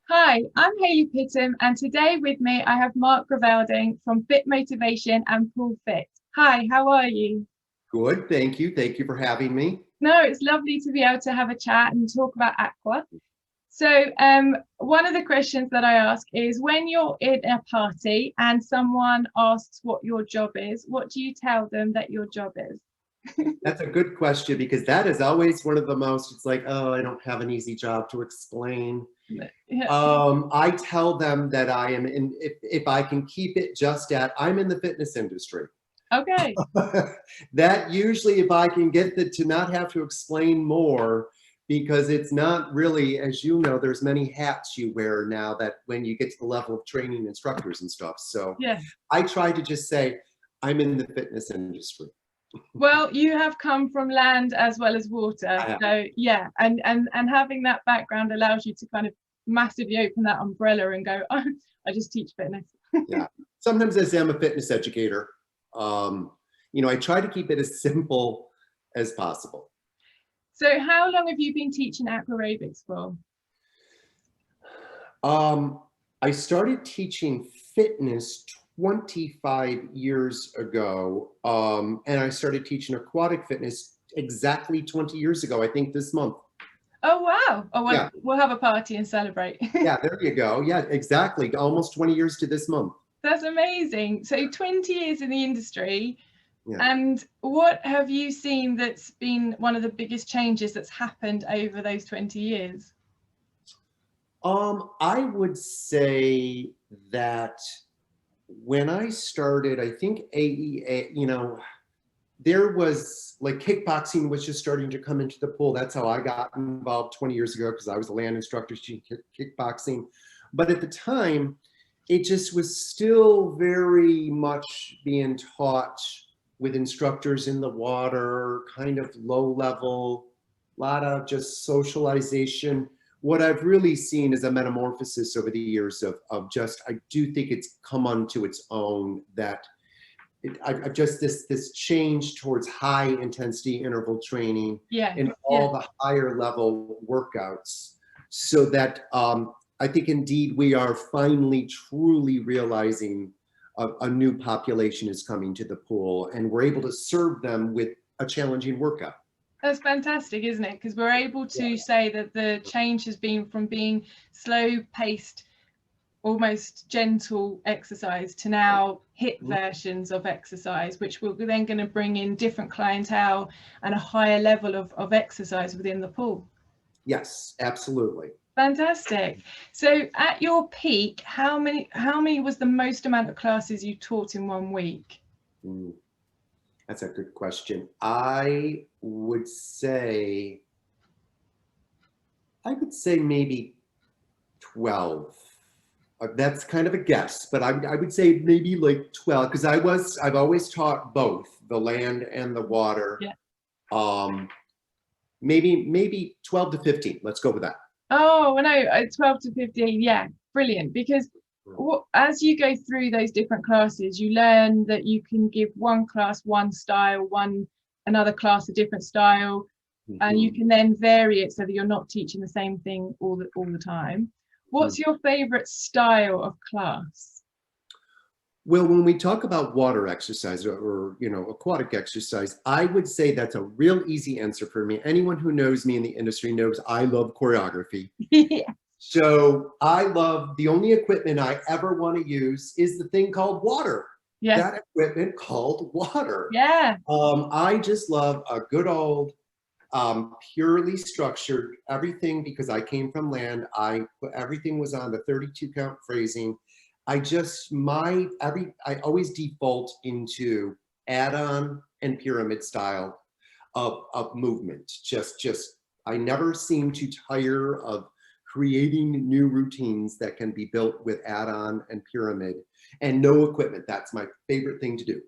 Hi, I'm Haylley Pittam, and today with me I have Mark Gravelding from Fitmotivation and PullFit. Hi, how are you? Good, thank you. Thank you for having me. No, it's lovely to be able to have a chat and talk about Aqua. So, one of the questions that I ask is when you're in a party and someone asks what your job is, what do you tell them that your job is? That's a good question because that is always one of the most, it's like, oh, I don't have an easy job to explain. Yeah. I tell them that I am in, if I can keep it just at, I'm in the fitness industry. Okay. That usually, if I can get the, to not have to explain more, because it's not really, as you know, there's many hats you wear now that when you get to the level of training instructors and stuff. So Yeah. I try to just say, I'm in the fitness industry. Well, you have come from land as well as water, so yeah, and having that background allows you to kind of massively open that umbrella and go, oh, I just teach fitness. Yeah. Sometimes I say I'm a fitness educator. I try to keep it as simple as possible. So how long have you been teaching Aqua Aerobics for? I started teaching fitness 25 years ago, and I started teaching aquatic fitness exactly 20 years ago, I think this month. Oh, wow. Oh, well, Yeah. We'll have a party and celebrate. Yeah, there you go. Yeah, exactly. Almost 20 years to this month. That's amazing. So 20 years in the industry. Yeah. And what have you seen that's been one of the biggest changes that's happened over those 20 years? I would say that when I started, I think A.E.A, there was like kickboxing was just starting to come into the pool. That's how I got involved 20 years ago because I was a land instructor teaching kickboxing. But at the time, it just was still very much being taught with instructors in the water, kind of low level, a lot of just socialization. What I've really seen is a metamorphosis over the years of just, I do think it's come onto its own that I've just this change towards high intensity interval training and all the higher level workouts, so that I think indeed we are finally truly realizing a new population is coming to the pool, and we're able to serve them with a challenging workout. That's fantastic, isn't it? Because we're able to say that the change has been from being slow paced, almost gentle exercise to now hit versions of exercise, which we're then going to bring in different clientele and a higher level of exercise within the pool. Yes, absolutely. Fantastic. So at your peak, how many was the most amount of classes you taught in 1 week? That's a good question. I would say maybe 12. That's kind of a guess, but I would say maybe like 12, because I've always taught both the land and the water. Yeah. Maybe 12 to 15. Let's go with that. Oh, no, 12 to 15. Yeah, brilliant. Because as you go through those different classes, you learn that you can give one class one style, another class a different style, and you can then vary it so that you're not teaching the same thing all the time. What's your favorite style of class? Well, when we talk about water exercise or aquatic exercise, I would say that's a real easy answer for me. Anyone who knows me in the industry knows I love choreography. Yeah. So I love, the only equipment I ever want to use is the thing called water. Yeah. That equipment called water. Yeah. I just love a good old purely structured everything, because I came from land. Everything was on the 32 count phrasing. I always default into add-on and pyramid style of movement. I never seem to tire of creating new routines that can be built with add-on and pyramid and no equipment. That's my favorite thing to do.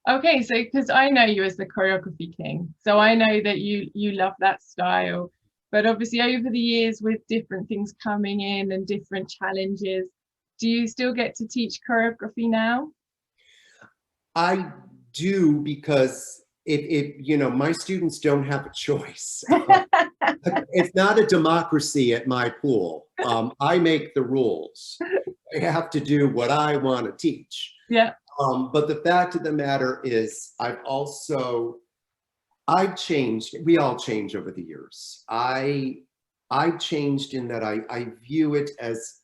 Okay, so because I know you as the choreography king, so I know that you love that style, but obviously over the years with different things coming in and different challenges, do you still get to teach choreography now? I do, because my students don't have a choice. It's not a democracy at my pool. I make the rules. I have to do what I want to teach. Yeah. But the fact of the matter is, I've changed. We all change over the years. I've changed in that I view it as,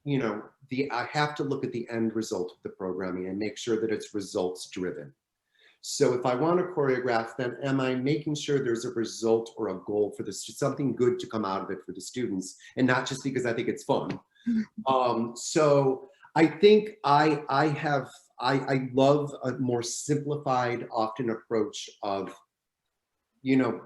you know, I have to look at the end result of the programming and make sure that it's results driven. So if I want to choreograph, then am I making sure there's a result or a goal for this, something good to come out of it for the students, and not just because I think it's fun. So I think I love a more simplified, often approach of, you know,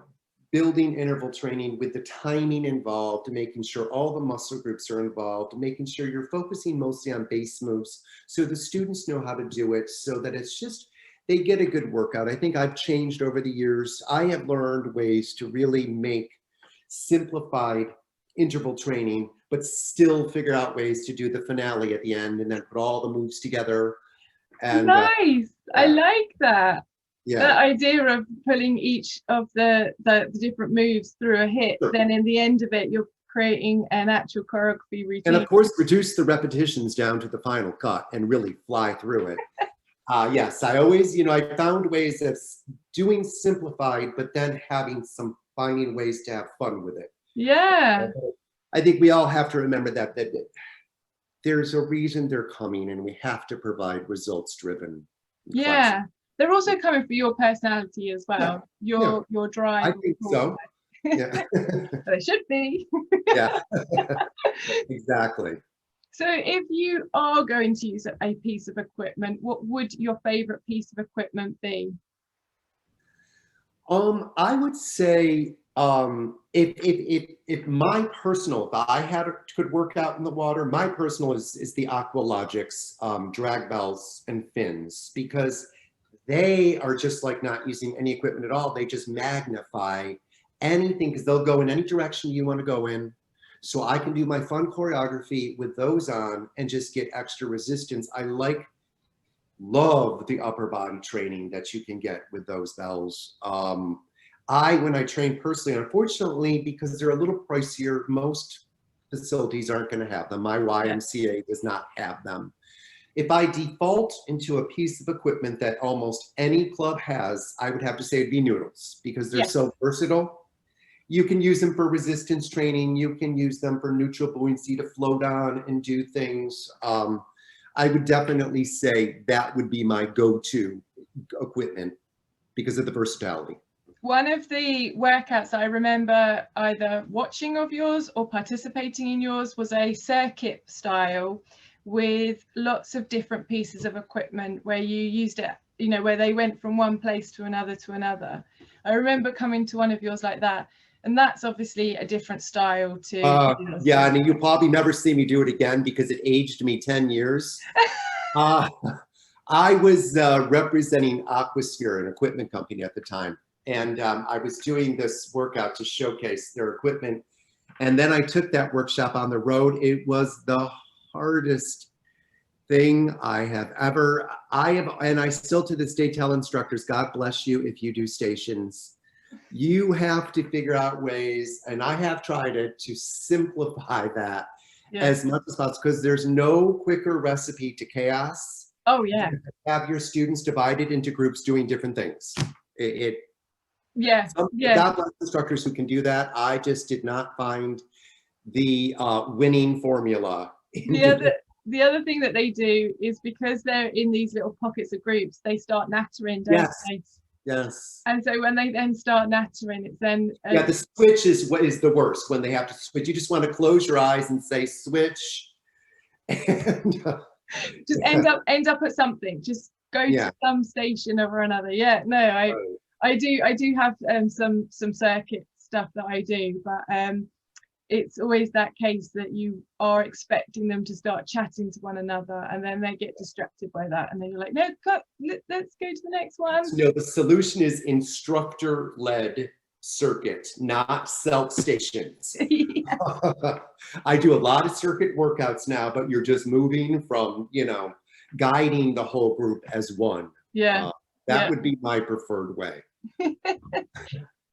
building interval training with the timing involved, making sure all the muscle groups are involved, making sure you're focusing mostly on base moves so the students know how to do it, so that it's just, they get a good workout. I think I've changed over the years. I have learned ways to really make simplified interval training, but still figure out ways to do the finale at the end and then put all the moves together. And nice. I like that. Yeah. The idea of pulling each of the different moves through a hit, Sure. then in the end of it, you're creating an actual choreography routine. And of course, reduce the repetitions down to the final cut and really fly through it. Yes, I always, you know, I found ways of doing simplified, but then finding ways to have fun with it. Yeah. I think we all have to remember that there's a reason they're coming, and we have to provide results driven. Yeah. They're also coming for your personality as well. Yeah. Your drive. I think so. Yeah. They should be. Yeah. Exactly. So if you are going to use a piece of equipment, what would your favorite piece of equipment be? I would say if my personal, if I could work out in the water, my personal is the Aqua Aerobics drag bells and fins, because they are just like not using any equipment at all. They just magnify anything, because they'll go in any direction you want to go in. So I can do my fun choreography with those on and just get extra resistance. I love the upper body training that you can get with those bells. When I train personally, unfortunately, because they're a little pricier, most facilities aren't going to have them. My YMCA does not have them. If I default into a piece of equipment that almost any club has, I would have to say it'd be noodles, because they're so versatile. You can use them for resistance training. You can use them for neutral buoyancy to float on and do things. I would definitely say that would be my go-to equipment because of the versatility. One of the workouts I remember either watching of yours or participating in yours was a circuit style with lots of different pieces of equipment where you used it, you know, where they went from one place to another to another. I remember coming to one of yours like that. And that's obviously a different style to yeah, I mean, you'll probably never see me do it again because it aged me 10 years. I was representing Aquasphere, an equipment company at the time. And I was doing this workout to showcase their equipment. And then I took that workshop on the road. It was the hardest thing I have ever, and I still to this day tell instructors, God bless you if you do stations. You have to figure out ways, and I have tried it, to simplify that as much as possible, because there's no quicker recipe to chaos. Oh yeah. Have your students divided into groups doing different things. God bless instructors who can do that. I just did not find the winning formula. The other thing that they do is, because they're in these little pockets of groups, they start nattering, don't they? Yes. And so when they then start nattering, it's then the switch is what is the worst, when they have to switch. You just want to close your eyes and say switch, and just end up at something. Just go to some station or another. Yeah, no, I do have some circuit stuff that I do, but it's always that case that you are expecting them to start chatting to one another, and then they get distracted by that, and then you're like, no, cut, let's go to the next one. No, the solution is instructor-led circuit, not self-stations. I do a lot of circuit workouts now, but you're just moving from, you know, guiding the whole group as one. That would be my preferred way.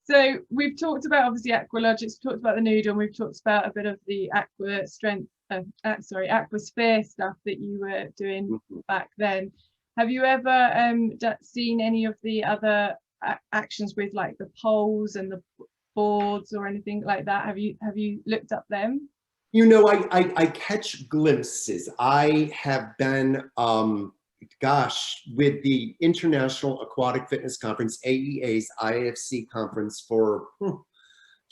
So we've talked about obviously Aqualogics, we've talked about the noodle, and we've talked about a bit of the aqua strength, aquasphere stuff that you were doing back then. Have you ever seen any of the other actions with like the poles and the boards or anything like that? Have you looked up them? You know, I catch glimpses. I have been, gosh, with the International Aquatic Fitness Conference, AEA's IFC conference for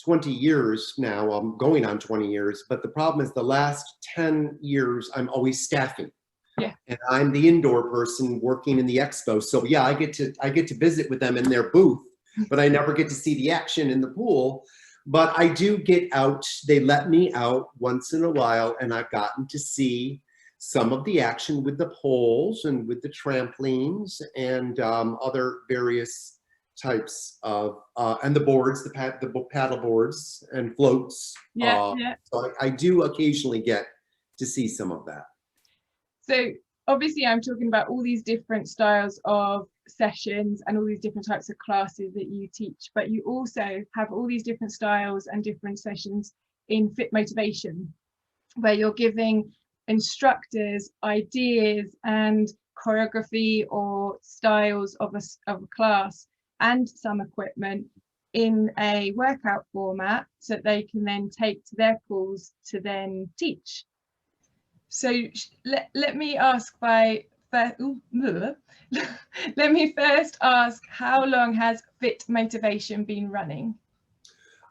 20 years now. I'm going on 20 years, but the problem is the last 10 years, I'm always staffing. Yeah. And I'm the indoor person working in the expo. So yeah, I get to visit with them in their booth, but I never get to see the action in the pool. But I do get out. They let me out once in a while, and I've gotten to see some of the action with the poles and with the trampolines and other various types of, and the boards, the paddle boards and floats. Yeah, yeah. So I do occasionally get to see some of that. So obviously I'm talking about all these different styles of sessions and all these different types of classes that you teach, but you also have all these different styles and different sessions in Fitmotivation, where you're giving instructors ideas and choreography or styles of a class and some equipment in a workout format so that they can then take to their pools to then teach. So let me ask let me first ask, how long has Fitmotivation been running?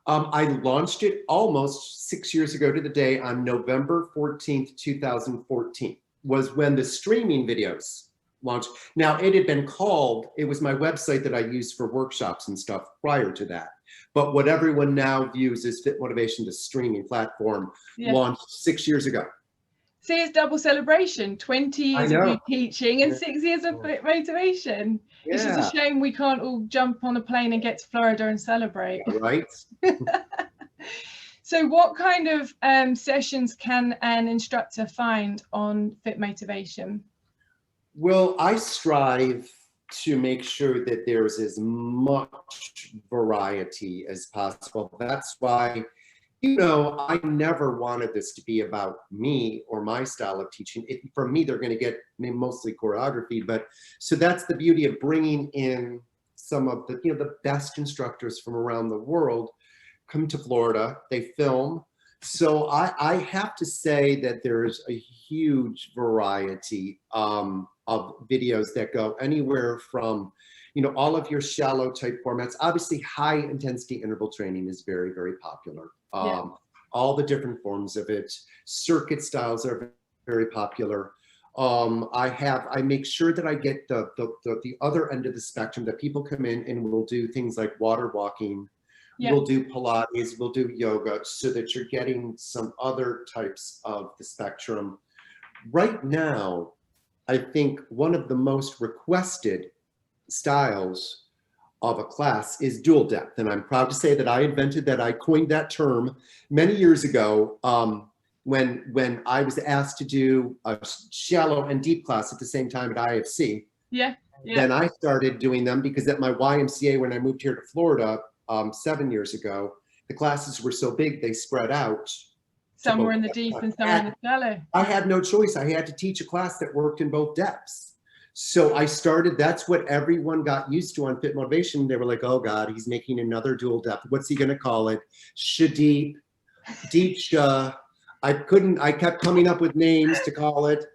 I launched it almost 6 years ago to the day on November 14th, 2014, was when the streaming videos launched. Now, it had been called, it was my website that I used for workshops and stuff prior to that. But what everyone now views as Fitmotivation, the streaming platform, launched 6 years ago. See, it's double celebration, 20 years of you teaching and 6 years of Fitmotivation. Yeah. It's just a shame we can't all jump on a plane and get to Florida and celebrate. Right. So what kind of sessions can an instructor find on Fitmotivation? Well, I strive to make sure that there's as much variety as possible. That's why, you know, I never wanted this to be about me or my style of teaching. For me, they're going to get mostly choreography, but so that's the beauty of bringing in some of the, you know, the best instructors from around the world come to Florida. They film. So I have to say that there's a huge variety of videos that go anywhere from, you know, all of your shallow type formats. Obviously, high intensity interval training is very, very popular. All the different forms of it. Circuit styles are very popular. I make sure that I get the other end of the spectrum, that people come in and will do things like water walking. We'll do Pilates, we'll do yoga, so that you're getting some other types of the spectrum. Right now, I think one of the most requested styles of a class is dual depth. And I'm proud to say that I invented that. I coined that term many years ago when I was asked to do a shallow and deep class at the same time at IFC. Then I started doing them because at my YMCA, when I moved here to Florida 7 years ago, the classes were so big, they spread out. Some were in the deep and some were in the shallow. I had no choice. I had to teach a class that worked in both depths. So I started, that's what everyone got used to on Fitmotivation. They were like, oh God, he's making another dual depth. What's he gonna call it? Shadeep, Deep Sha. I kept coming up with names to call it.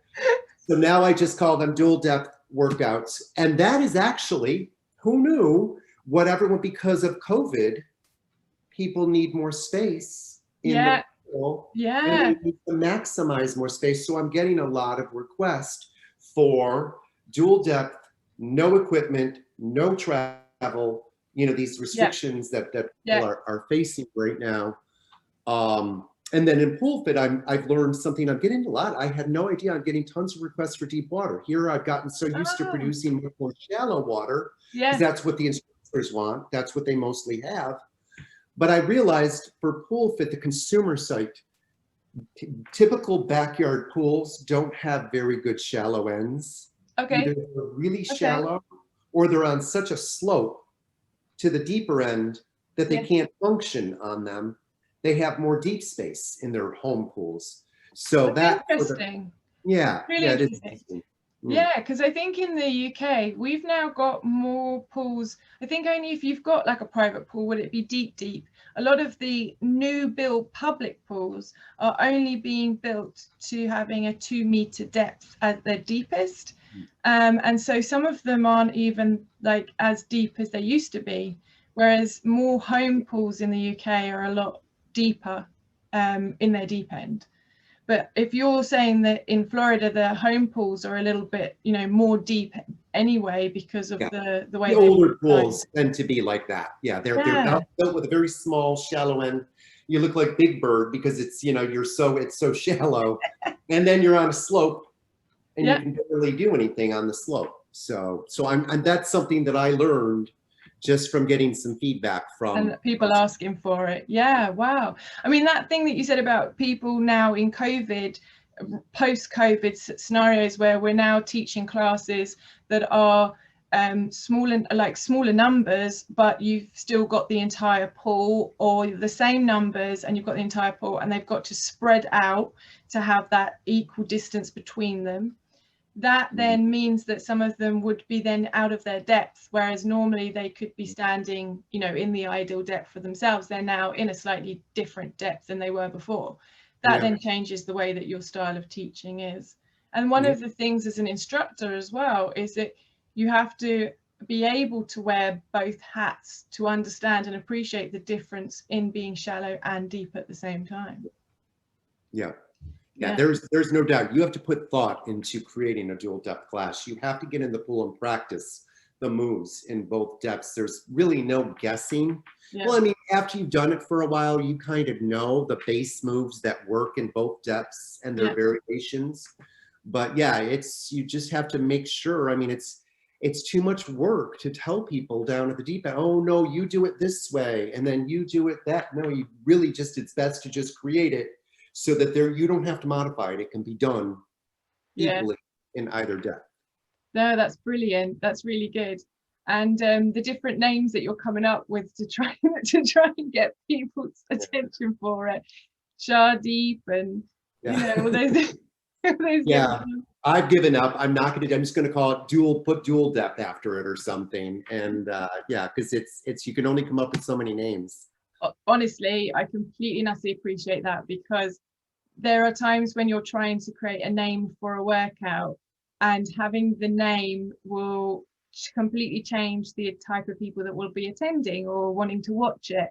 So now I just call them dual depth workouts. And that is actually, who knew, what everyone, because of COVID, people need more space in the pool. And they need to maximize more space. So I'm getting a lot of requests for dual depth, no equipment, no travel, you know, these restrictions that people are facing right now. And then in PullFit, I've learned something. I'm getting a lot. I had no idea. I'm getting tons of requests for deep water. Here I've gotten so used to producing much more shallow water, because that's what the instructors want. That's what they mostly have. But I realized for PullFit, the consumer site, typical backyard pools don't have very good shallow ends. Either they're really shallow or they're on such a slope to the deeper end that they can't function on them, they have more deep space in their home pools. So That's that, interesting. yeah, Really it is interesting. interesting. Yeah, because I think in the UK we've now got more pools. I think only if you've got like a private pool would it be deep. A lot of the new built public pools are only being built to having a 2-meter depth at their deepest, and so some of them aren't even like as deep as they used to be, whereas more home pools in the UK are a lot deeper in their deep end. But if you're saying that in Florida, the home pools are a little bit, you know, more deep anyway because of the way the older pools tend to be like that. Yeah, they're built with a very small, shallow end. You look like Big Bird because it's, you know, it's so shallow, and then you're on a slope, and you can barely do anything on the slope. So and that's something that I learned just from getting some feedback from and people asking for it. Yeah, wow. I mean, that thing that you said about people now in COVID, post-COVID scenarios where we're now teaching classes that are smaller numbers, but you've still got the entire pool, or the same numbers and you've got the entire pool, and they've got to spread out to have that equal distance between them. That then means that some of them would be then out of their depth, whereas normally they could be standing, you know, in the ideal depth for themselves. They're now in a slightly different depth than they were before. That then changes the way that your style of teaching is. And one of the things as an instructor as well is that you have to be able to wear both hats to understand and appreciate the difference in being shallow and deep at the same time. Yeah, there's no doubt. You have to put thought into creating a dual depth class. You have to get in the pool and practice the moves in both depths. There's really no guessing. Well, I mean, after you've done it for a while, you kind of know the base moves that work in both depths and their variations. But yeah, you just have to make sure. I mean, it's too much work to tell people down at the deep end, oh no, you do it this way, and then you do it that. No, you really it's best to just create it so that you don't have to modify it. It can be done equally in either depth. No, that's brilliant. That's really good. And the different names that you're coming up with to try and get people's attention for it, Deep and you know all those. I've given up. I'm just going to call it put dual depth after it or something. And because you can only come up with so many names. Honestly, I completely and utterly appreciate that, because there are times when you're trying to create a name for a workout, and having the name will completely change the type of people that will be attending or wanting to watch it.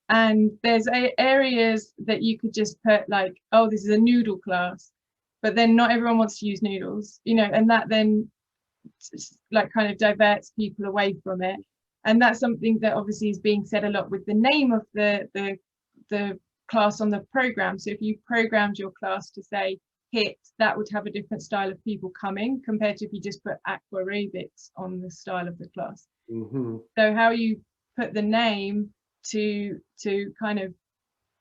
And there's areas that you could just put like, oh, this is a noodle class, but then not everyone wants to use noodles, you know, and that then like kind of diverts people away from it. And that's something that obviously is being said a lot with the name of the class on the program. So if you programmed your class to say HIIT, that would have a different style of people coming compared to if you just put Aqua Aerobics on the style of the class. So how you put the name to kind of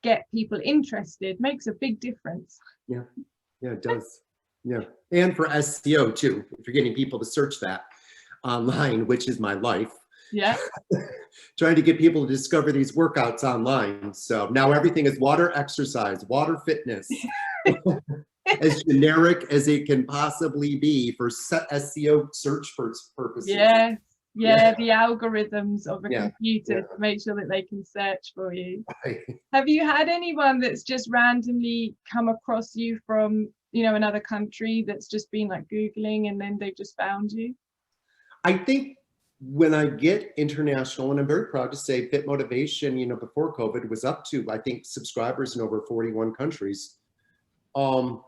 get people interested makes a big difference. Yeah, it does. Yeah, and for SEO too, if you're getting people to search that online, which is my life. Trying to get people to discover these workouts online. So now everything is water exercise, water fitness, as generic as it can possibly be for SEO search purposes. The algorithms of a computer to make sure that they can search for you. Have you had anyone that's just randomly come across you from, you know, another country that's just been like Googling and then they've just found you? I think when I get international, and I'm very proud to say Fitmotivation, you know, before COVID was up to, I think, subscribers in over 41 countries. Nice.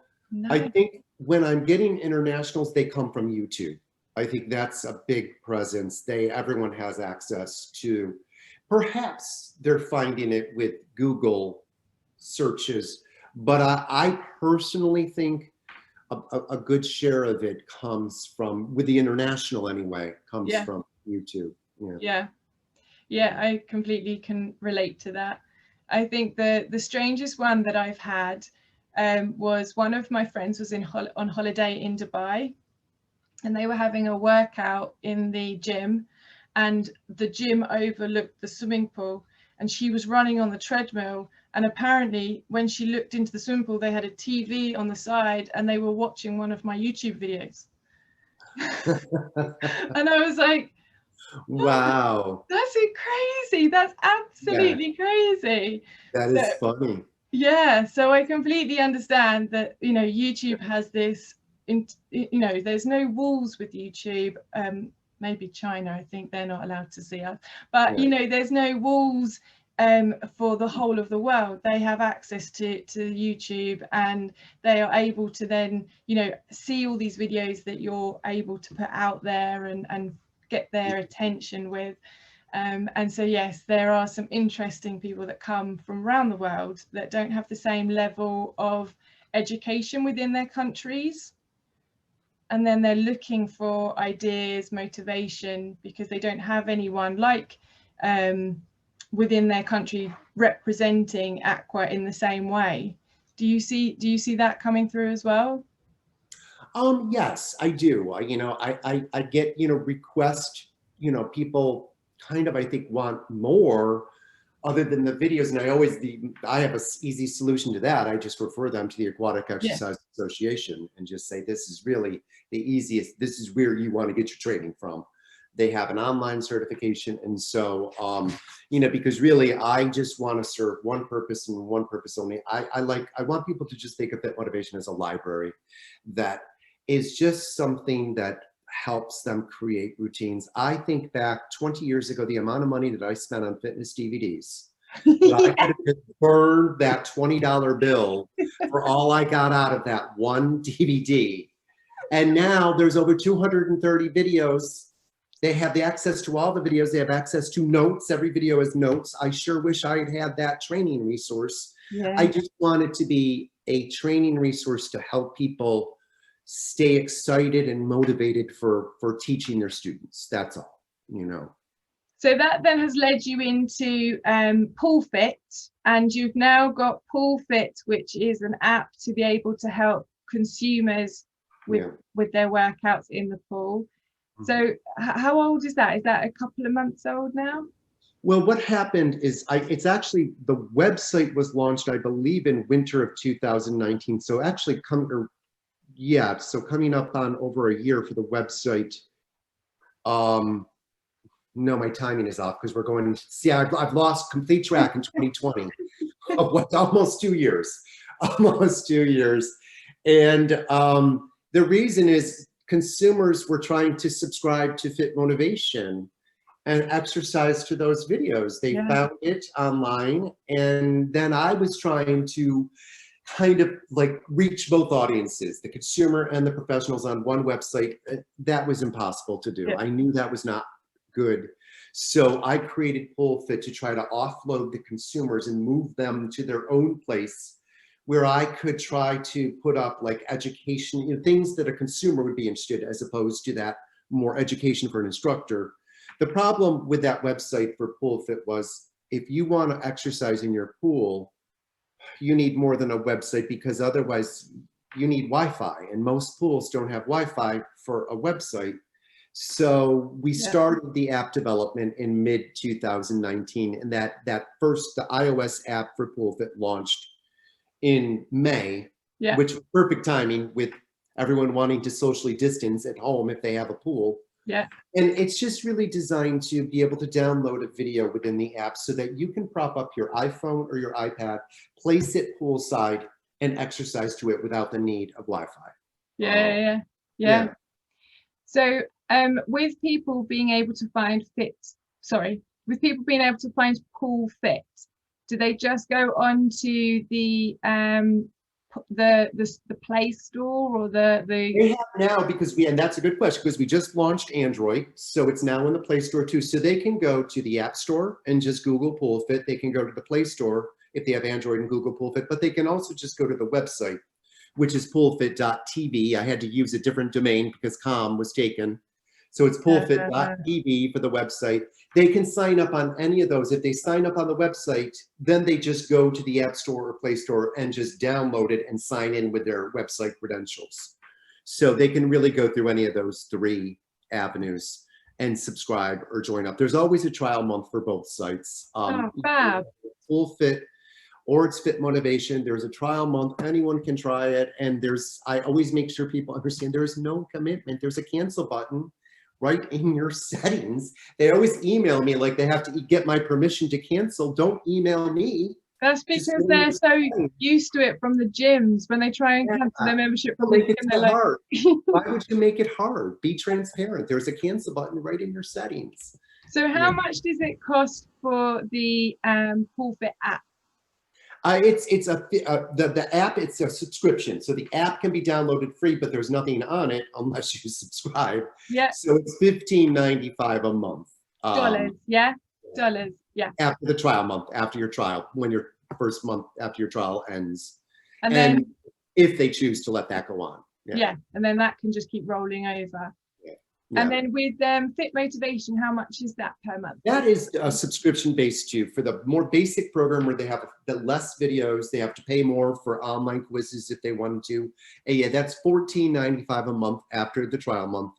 I think when I'm getting internationals, they come from YouTube. I think that's a big presence. Everyone has access to, perhaps they're finding it with Google searches, but I personally think a good share of it comes from, with the international anyway, comes from YouTube. I completely can relate to that. I think the strangest one that I've had was one of my friends was on holiday in Dubai, and they were having a workout in the gym, and the gym overlooked the swimming pool, and she was running on the treadmill, and apparently when she looked into the swimming pool, they had a TV on the side and they were watching one of my YouTube videos. And I was like, wow, that's crazy, that's absolutely crazy. that So is funny. yeah, so I completely understand that, you know, YouTube has this, you know, there's no walls with YouTube. Maybe China, I think they're not allowed to see us, but you know, there's no walls for the whole of the world. They have access to YouTube, and they are able to then, you know, see all these videos that you're able to put out there and get their attention with. And so yes, there are some interesting people that come from around the world that don't have the same level of education within their countries, and then they're looking for ideas, motivation, because they don't have anyone like within their country representing Aqua in the same way. Do you see that coming through as well? Yes, I do. I get, requests, people kind of, I think, want more other than the videos. And I have an easy solution to that. I just refer them to the Aquatic Exercise Association and just say, this is really the easiest. This is where you want to get your training from. They have an online certification. And so, because really, I just want to serve one purpose and one purpose only. I want people to just think of Fitmotivation as a library that is just something that helps them create routines. I think back 20 years ago, the amount of money that I spent on fitness DVDs, I could have just burned that $20 bill for all I got out of that one DVD. And now there's over 230 videos. They have the access to all the videos. They have access to notes. Every video has notes. I sure wish I had that training resource. Yeah. I just want it to be a training resource to help people stay excited and motivated for teaching their students. That's all, So that then has led you into PullFit, and you've now got PullFit, which is an app to be able to help consumers with their workouts in the pool. So how old is that? Is that a couple of months old now? Well, what happened is it's actually, the website was launched, I believe, in winter of 2019. So actually coming up on over a year for the website. No, my timing is off because we're going to see, I've lost complete track in 2020 of what's almost 2 years, And the reason is consumers were trying to subscribe to Fitmotivation and exercise to those videos. They found it online, and then I was trying to kind of like reach both audiences, the consumer and the professionals, on one website. That was impossible to do. I knew that was not good. So I created PullFit to try to offload the consumers and move them to their own place where I could try to put up like education, things that a consumer would be interested in, as opposed to that more education for an instructor. The problem with that website for PullFit was, if you want to exercise in your pool, you need more than a website, because otherwise you need Wi-Fi, and most pools don't have Wi-Fi for a website. So we started the app development in mid 2019, and the iOS app for PullFit launched in May, which was perfect timing with everyone wanting to socially distance at home if they have a pool. And it's just really designed to be able to download a video within the app so that you can prop up your iPhone or your iPad, place it poolside, and exercise to it without the need of Wi-Fi. So with people being able to find PullFit, do they just go onto the Play Store, or They have now, and that's a good question, because we just launched Android, so it's now in the Play Store too. So they can go to the App Store and just Google PullFit. They can go to the Play Store if they have Android and Google PullFit, but they can also just go to the website, which is pullfit.tv. I had to use a different domain because .com was taken. So it's pullfit.tv for the website. They can sign up on any of those. If they sign up on the website, then they just go to the App Store or Play Store and just download it and sign in with their website credentials. So they can really go through any of those 3 avenues. and subscribe or join up. There's always a trial month for both sites. Oh, fab. PullFit or it's Fitmotivation. There's a trial month. Anyone can try it. And I always make sure people understand there's no commitment. There's a cancel button right in your settings. They always email me like they have to get my permission to cancel. Don't email me. That's because they're so used to it from the gyms. When they try and cancel their membership from the gym, they're like, hard. Why would you make it hard? Be transparent. There's a cancel button right in your settings. So how much does it cost for the PullFit app? The app, it's a subscription. So the app can be downloaded free, but there's nothing on it unless you subscribe. Yeah. So it's $15.95 a month. Dollars, yeah? Dollars, yeah. After the trial month, after your trial, when your first month after your trial ends. And then if they choose to let that go on. Yeah, and then that can just keep rolling over. Yeah. And then with Fitmotivation, how much is that per month? That is a subscription based too. For the more basic program where they have the less videos, they have to pay more for online quizzes if they wanted to. And yeah, that's $14.95 a month after the trial month.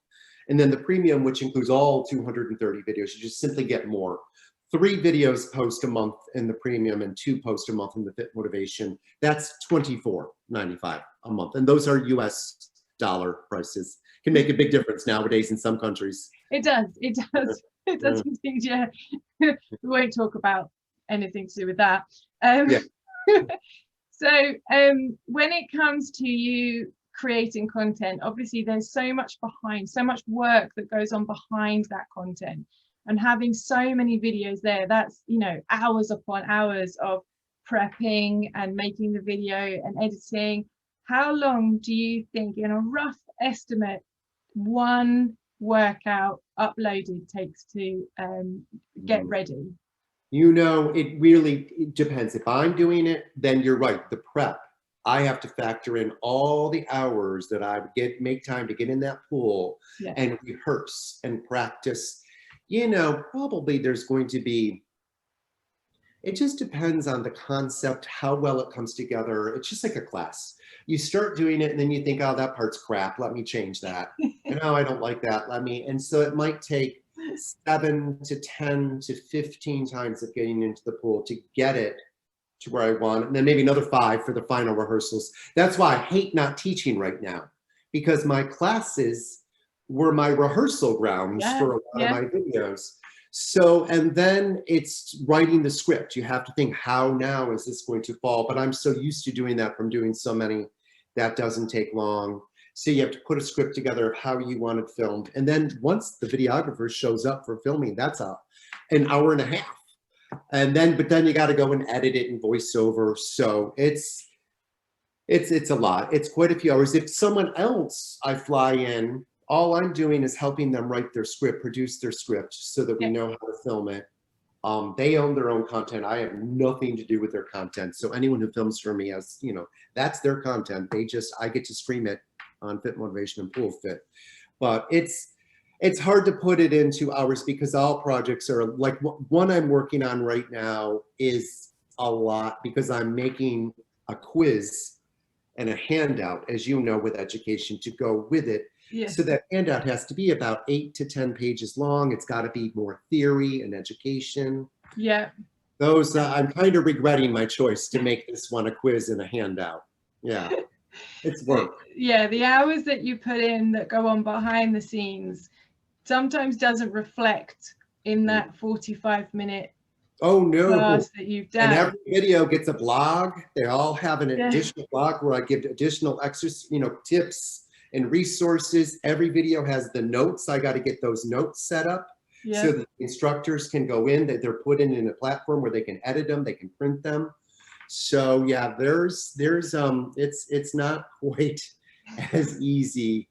And then the premium, which includes all 230 videos, you just simply get more. 3 videos post a month in the premium and 2 post a month in the Fitmotivation. That's $24.95 a month. And those are US dollar prices. Can make a big difference nowadays in some countries. It does. It does. It does indeed. Yeah. We won't talk about anything to do with that. So when it comes to you creating content, obviously there's so much work that goes on behind that content, and having so many videos there, that's, you know, hours upon hours of prepping and making the video and editing. How long do you think, in a rough estimate, one workout uploaded takes to get ready? You know, it really depends. If I'm doing it, then you're right. The prep, I have to factor in all the hours that I would make time to get in that pool and rehearse and practice. You know, probably there's going to be, it just depends on the concept, how well it comes together. It's just like a class. You start doing it and then you think, oh, that part's crap. Let me change that. And oh, I don't like that. And so it might take 7 to 10 to 15 times of getting into the pool to get it to where I want. And then maybe another 5 for the final rehearsals. That's why I hate not teaching right now, because my classes were my rehearsal grounds for a lot of my videos. So, and then it's writing the script. You have to think, how now is this going to fall? But I'm so used to doing that from doing so many, that doesn't take long. So you have to put a script together of how you want it filmed. And then once the videographer shows up for filming, that's an hour and a half. And then, but then you got to go and edit it and voice over. So it's a lot. It's quite a few hours. If someone else I fly in, all I'm doing is helping them write their script, produce their script, so that we know how to film it. They own their own content. I have nothing to do with their content. So anyone who films for me has, you know, that's their content. I get to stream it on Fitmotivation and PullFit. But it's hard to put it into hours, because all projects are like, one I'm working on right now is a lot, because I'm making a quiz and a handout, as you know, with education to go with it. So that handout has to be about 8 to 10 pages long. It's got to be more theory and education. Those, I'm kind of regretting my choice to make this one a quiz and a handout. It's work. The hours that you put in that go on behind the scenes sometimes doesn't reflect in that 45-minute class that you've done. And every video gets a blog. They all have an additional blog where I give additional exercise, you know, tips and resources. Every video has the notes. I got to get those notes set up so that the instructors can go in, that they're put in a platform where they can edit them, they can print them. So yeah, it's not quite as easy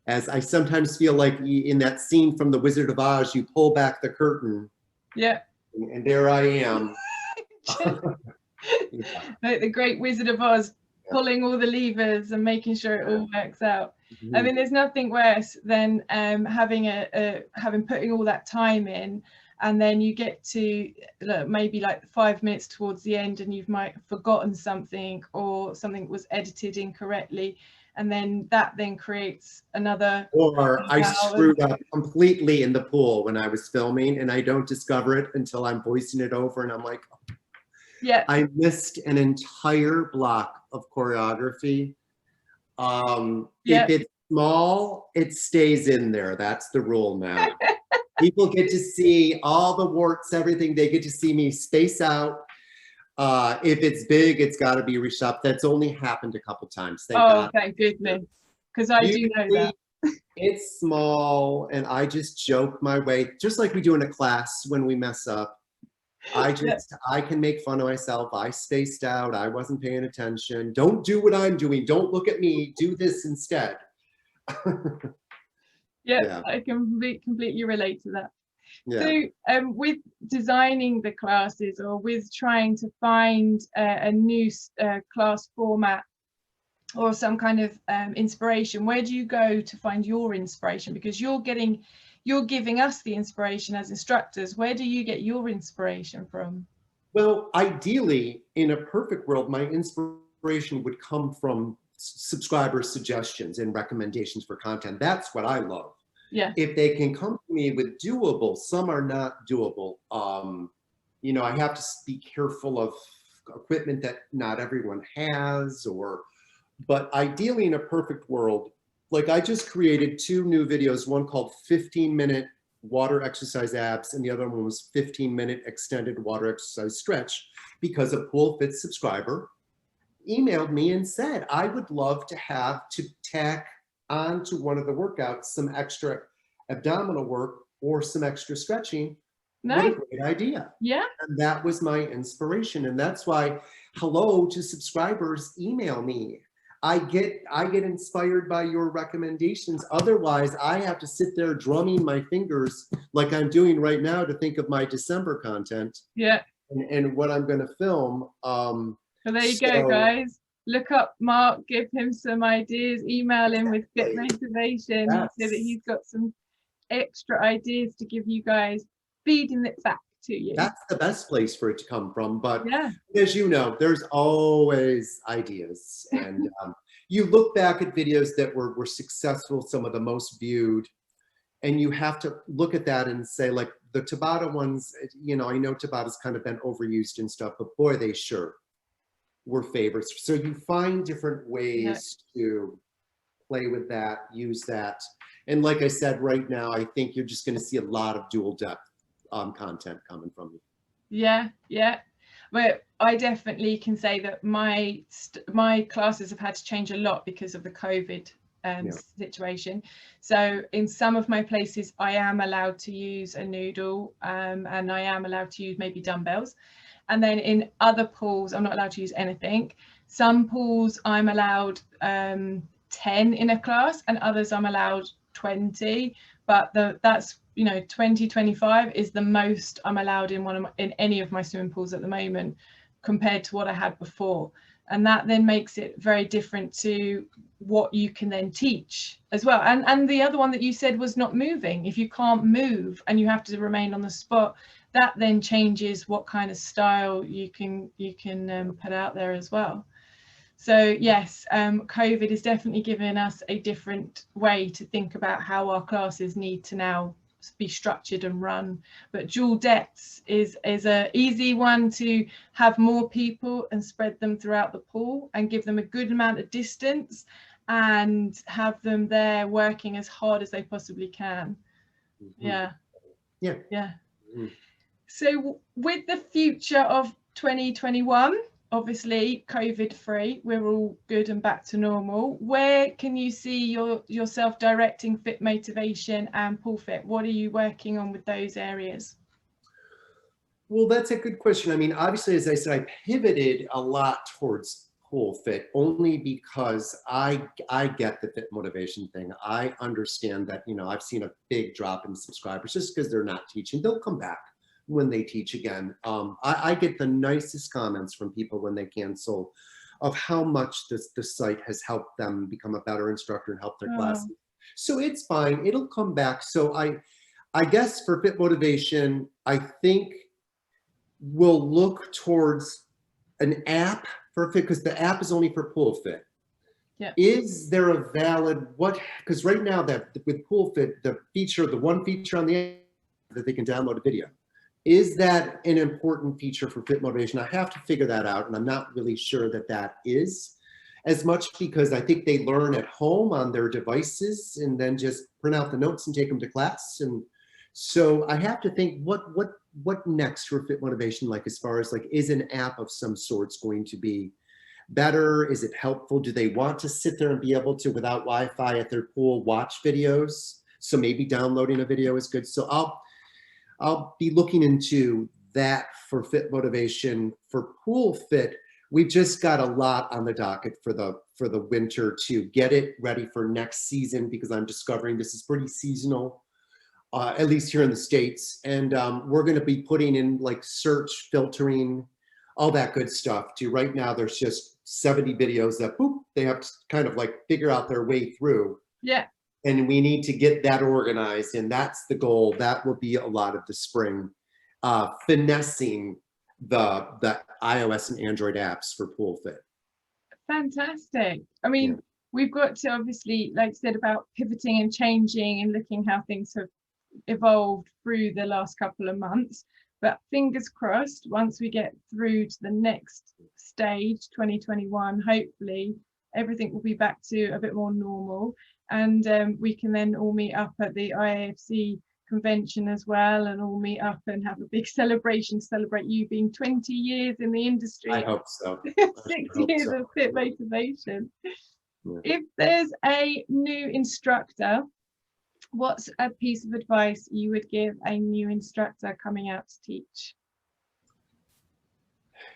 as I sometimes feel like in that scene from The Wizard of Oz. You pull back the curtain. And there I am. Like the great Wizard of Oz, pulling all the levers and making sure it all works out. I mean, there's nothing worse than having putting all that time in, and then you get to maybe like 5 minutes towards the end and you've might have forgotten something, or something was edited incorrectly, and then that then creates another Or I hour. screwed up completely in the pool when I was filming, and I don't discover it until I'm voicing it over, and I'm like, Yeah. I missed an entire block of choreography. Yeah. If it's small, it stays in there. That's the rule now. People get to see all the warts, everything. They get to see me space out. If it's big, it's got to be reshopped. That's only happened a couple times. Thank God. Thank goodness, because I do know that. It's small, and I just joke my way, just like we do in a class when we mess up. I can make fun of myself. I spaced out. I wasn't paying attention. Don't do what I'm doing. Don't look at me. Do this instead. Yeah, I can completely relate to that. Yeah. So with designing the classes, or with trying to find a new class format or some kind of inspiration, where do you go to find your inspiration? Because you're giving us the inspiration as instructors. Where do you get your inspiration from? Well, ideally, in a perfect world, my inspiration would come from subscriber suggestions and recommendations for content. That's what I love. Yeah. If they can come to me with doable, some are not doable. You know, I have to be careful of equipment that not everyone has, but ideally in a perfect world, like I just created 2 new videos, one called 15-minute water exercise abs, and the other one was 15-minute extended water exercise stretch, because a PullFit subscriber emailed me and said, I would love to have to tack onto one of the workouts some extra abdominal work or some extra stretching. Nice. What a great idea. Yeah. And that was my inspiration. And that's why, hello to subscribers, email me. I get inspired by your recommendations. Otherwise, I have to sit there drumming my fingers like I'm doing right now to think of my December content. Yeah. And what I'm going to film. So there you go, guys. Look up Mark, give him some ideas, email him with Fitmotivation so that he's got some extra ideas to give you guys, feeding it back to you. That's the best place for it to come from. But yeah, as you know, there's always ideas. And you look back at videos that were successful, some of the most viewed, and you have to look at that and say, like, the Tabata ones, you know, I know Tabata's kind of been overused and stuff, but boy, they sure were favorites. So you find different ways to play with that, use that. And like I said, right now, I think you're just going to see a lot of dual depth content coming from me. Yeah. But I definitely can say that my classes have had to change a lot because of the COVID situation. So in some of my places, I am allowed to use a noodle, and I am allowed to use maybe dumbbells. And then in other pools, I'm not allowed to use anything. Some pools I'm allowed 10 in a class, and others I'm allowed 20. But that's, you know, 20, 25 is the most I'm allowed in any of my swimming pools at the moment, compared to what I had before. And that then makes it very different to what you can then teach as well. And the other one that you said was not moving. If you can't move and you have to remain on the spot, that then changes what kind of style you can put out there as well. So yes, COVID is definitely giving us a different way to think about how our classes need to now be structured and run. But dual depths is a easy one to have more people and spread them throughout the pool and give them a good amount of distance and have them there working as hard as they possibly can. Yeah. Mm-hmm. So with the future of 2021, obviously COVID free, we're all good and back to normal. Where can you see yourself directing Fitmotivation and PullFit? What are you working on with those areas? Well, that's a good question. I mean, obviously, as I said, I pivoted a lot towards PullFit only because I get the Fitmotivation thing. I understand that, you know, I've seen a big drop in subscribers just because they're not teaching. They'll come back when they teach again. I get the nicest comments from people when they cancel of how much the site has helped them become a better instructor and help their classes. So it's fine, it'll come back. So I guess for Fitmotivation, I think we'll look towards an app for Fit, because the app is only for PullFit. Yeah. Is there a valid, because right now that with PullFit, the one feature on the app that they can download a video, is that an important feature for Fitmotivation? I have to figure that out, and I'm not really sure that that is as much, because I think they learn at home on their devices and then just print out the notes and take them to class. And so I have to think what next for Fitmotivation, like as far as like, is an app of some sorts going to be better? Is it helpful? Do they want to sit there and be able to, without Wi-Fi at their pool, watch videos? So maybe downloading a video is good. So I'll be looking into that for Fitmotivation. For PullFit, we've just got a lot on the docket for the winter to get it ready for next season, because I'm discovering this is pretty seasonal, at least here in the States. And we're going to be putting in like search, filtering, all that good stuff too. Right now, there's just 70 videos that they have to kind of like figure out their way through. Yeah. And we need to get that organized, and that's the goal. That will be a lot of the spring, finessing the iOS and Android apps for PullFit. Fantastic. I mean, we've got to obviously, like I said, about pivoting and changing and looking how things have evolved through the last couple of months. But fingers crossed, once we get through to the next stage, 2021, hopefully everything will be back to a bit more normal, and we can then all meet up at the IAFC convention as well, and all meet up and have a big celebration, celebrate you being 20 years in the industry. I hope so. 6 years of Fitmotivation. Yeah. If there's a new instructor, what's a piece of advice you would give a new instructor coming out to teach?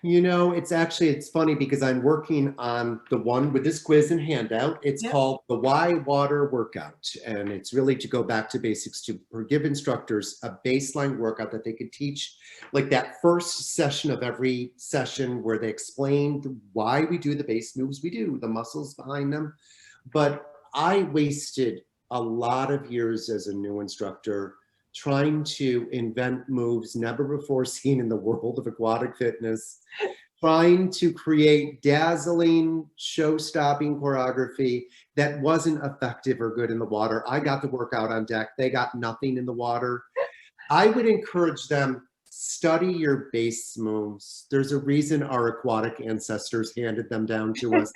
You know, it's funny because I'm working on the one with this quiz and handout. It's called the Why Water Workout. And it's really to go back to basics, to give instructors a baseline workout that they could teach, like that first session of every session where they explain why we do the base moves we do, the muscles behind them. But I wasted a lot of years as a new instructor trying to invent moves never before seen in the world of aquatic fitness, trying to create dazzling, show-stopping choreography that wasn't effective or good in the water. I got the workout on deck. They got nothing in the water. I would encourage them, study your base moves. There's a reason our aquatic ancestors handed them down to us.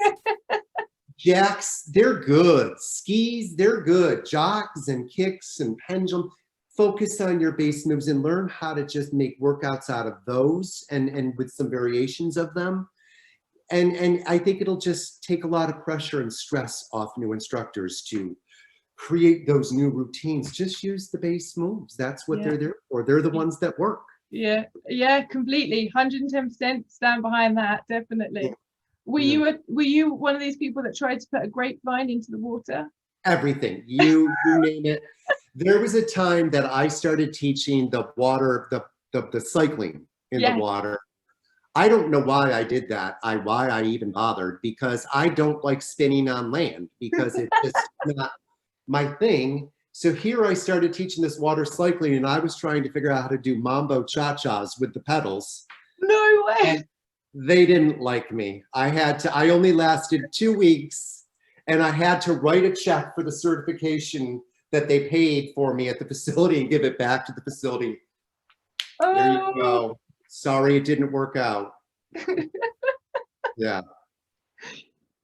Jacks, they're good. Skis, they're good. Jogs and kicks and pendulum. Focus on your base moves and learn how to just make workouts out of those, and with some variations of them. And I think it'll just take a lot of pressure and stress off new instructors to create those new routines. Just use the base moves. That's what they're there for. They're the ones that work. Yeah, completely. 110% stand behind that, definitely. Were you one of these people that tried to put a grapevine into the water? Everything. You name it. There was a time that I started teaching the water, the cycling in the water. I don't know why I did that. Why I even bothered, because I don't like spinning on land, because it's just not my thing. So here I started teaching this water cycling, and I was trying to figure out how to do mambo cha-chas with the pedals. No way. And they didn't like me. I only lasted 2 weeks, and I had to write a check for the certification that they paid for me at the facility and give it back to the facility. Oh. There you go. Sorry, it didn't work out. Yeah.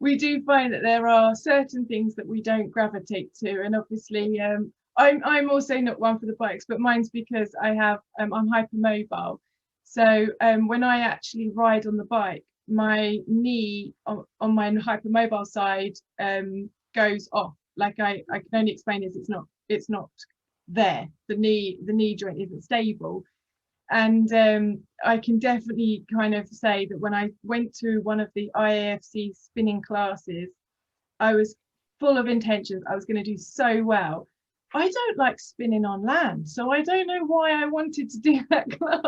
We do find that there are certain things that we don't gravitate to, and obviously I'm also not one for the bikes, but mine's because I'm hypermobile. So when I actually ride on the bike, my knee on my hypermobile side goes off. Like I can only explain this, it's not there. The knee joint isn't stable. And I can definitely kind of say that when I went to one of the IAFC spinning classes, I was full of intentions. I was going to do so well. I don't like spinning on land, so I don't know why I wanted to do that class.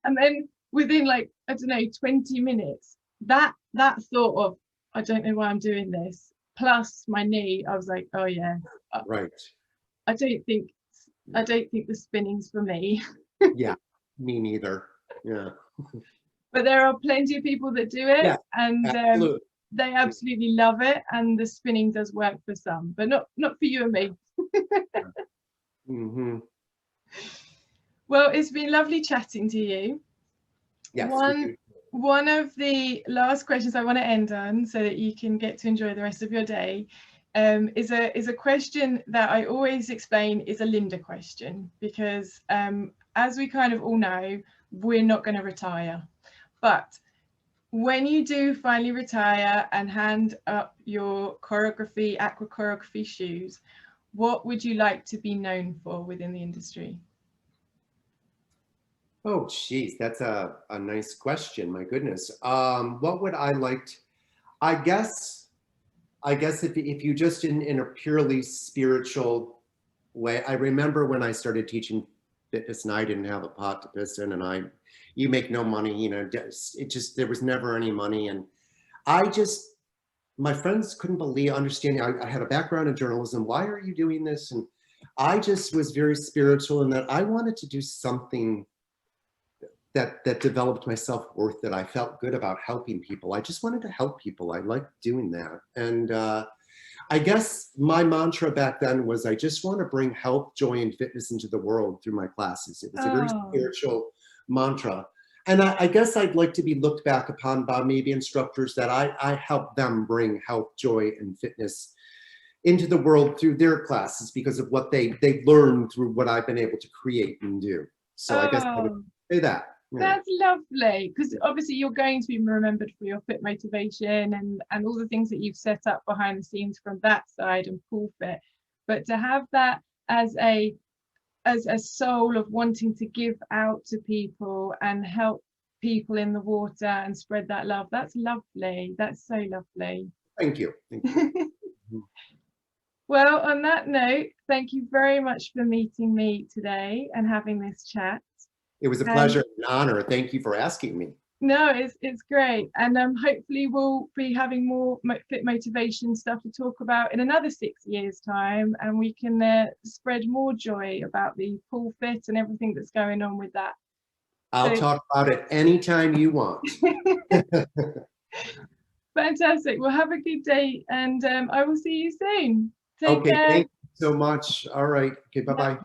And then within, like, I don't know, 20 minutes, that thought of, I don't know why I'm doing this, plus my knee, I was like, oh yeah, right. I don't think the spinning's for me. Yeah, me neither. Yeah. But there are plenty of people that do it. Yeah, and absolutely. they absolutely love it, and the spinning does work for some, but not for you and me. Mm-hmm. Well, it's been lovely chatting to you. Yes. One of the last questions I want to end on, so that you can get to enjoy the rest of your day, is a question that I always explain is a Linda question, because as we kind of all know, we're not going to retire. But when you do finally retire and hand up your choreography, aqua choreography shoes, what would you like to be known for within the industry? Oh, geez, that's a nice question. My goodness. What would I like to, I guess if you just in a purely spiritual way, I remember when I started teaching fitness and I didn't have a pot to piss in, and you make no money, you know, it just, there was never any money. And my friends couldn't understand. I had a background in journalism. Why are you doing this? And I just was very spiritual in that I wanted to do something that developed my self-worth, that I felt good about helping people. I just wanted to help people. I liked doing that. And I guess my mantra back then was, I just want to bring health, joy, and fitness into the world through my classes. It was a very spiritual mantra. And I guess I'd like to be looked back upon by maybe instructors that I helped them bring health, joy, and fitness into the world through their classes because of what they learned through what I've been able to create and do. So I guess I would say that. Yeah. That's lovely, because obviously you're going to be remembered for your Fitmotivation and all the things that you've set up behind the scenes from that side and PullFit, but to have that as a soul of wanting to give out to people and help people in the water and spread that love, that's lovely. That's so lovely. Thank you. Thank you. Well, on that note, thank you very much for meeting me today and having this chat. It was a pleasure and honor. Thank you for asking me. No, it's great. And hopefully we'll be having more Fitmotivation stuff to talk about in another 6 years' time, and we can spread more joy about the PullFit and everything that's going on with that. I'll talk about it anytime you want. Fantastic. Well, have a good day, and I will see you soon. Take Okay, care. thank you so much. All right. Okay, bye-bye.